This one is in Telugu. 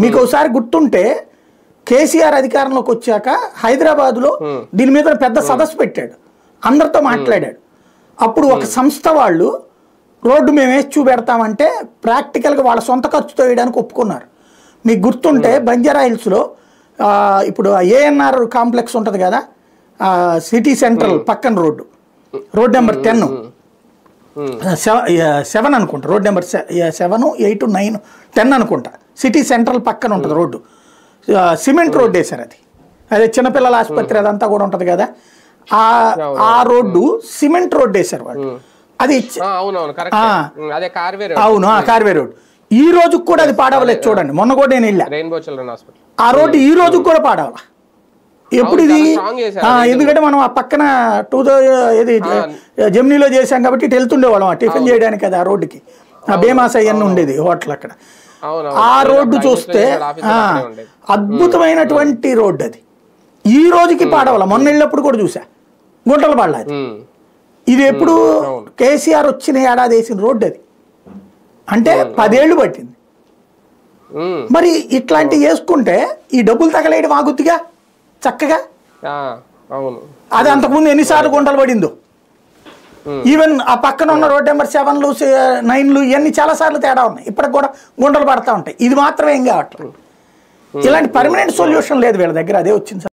మీకు ఒకసారి గుర్తుంటే కేసీఆర్ అధికారంలోకి వచ్చాక హైదరాబాద్లో దీని మీద పెద్ద సదస్సు పెట్టాడు, అందరితో మాట్లాడాడు. అప్పుడు ఒక సంస్థ వాళ్ళు రోడ్డు మేము వేసి చూపెడతామంటే ప్రాక్టికల్గా వాళ్ళ సొంత ఖర్చుతో వేయడానికి ఒప్పుకున్నారు. మీకు గుర్తుంటే బంజారా హిల్స్లో ఇప్పుడు ఏఎన్ఆర్ కాంప్లెక్స్ ఉంటుంది కదా, సిటీ సెంట్రల్ పక్కన రోడ్ నెంబర్ 7 అనుకుంటా, రోడ్ నెంబర్ 7, 8, 9, 10 అనుకుంటా, సిటీ సెంట్రల్ పక్కన ఉంటుంది రోడ్డు. సిమెంట్ రోడ్డు వేశారు, అదే చిన్నపిల్లల ఆసుపత్రి అదంతా కూడా ఉంటుంది కదా, ఆ రోడ్డు సిమెంట్ రోడ్డు వేశారు వాళ్ళు. అది అవును, ఆ కార్వే రోడ్ ఈ రోజు కూడా అది పాడవలేదు. చూడండి, మొన్న కూడా నేను వెళ్ళా, ఆ రోడ్డు ఈ రోజు కూడా పాడవల. ఎప్పుడు ఇది? ఎందుకంటే మనం ఆ పక్కన జమ్నీలో చేసాం కాబట్టి ఇటు వెళ్తుండేవాళ్ళం టిఫిన్ చేయడానికి, అది ఆ రోడ్డుకి ఆ బేమాస్ అవన్నీ ఉండేది హోటల్ అక్కడ. ఆ రోడ్డు చూస్తే అద్భుతమైనటువంటి రోడ్డు, అది ఈ రోజుకి పాడవల. మొన్న వెళ్ళినప్పుడు కూడా చూసా, గుంటలు పడలా. ఇది ఎప్పుడు కేసీఆర్ వచ్చిన ఏడాది వేసిన రోడ్డు, అది అంటే 10 ఏళ్ళు పట్టింది. మరి ఇట్లాంటివి వేసుకుంటే ఈ డబ్బులు తగలేయడం ఆగుద్దిగా చక్కగా. అది అంతకుముందు ఎన్నిసార్లు గుంటలు పడిందో. ఈవెన్ ఆ పక్కన ఉన్న రోడ్ నెంబర్ 7లు 9లు ఇవన్నీ చాలా సార్లు తేడా ఉన్నాయి, ఇప్పటికి కూడా గుంటలు పడతా ఉంటాయి. ఇది మాత్రమే ఏం కావట్లేదు. ఇలాంటి పర్మనెంట్ సొల్యూషన్ లేదు వీళ్ళ దగ్గర, అదే వచ్చింది.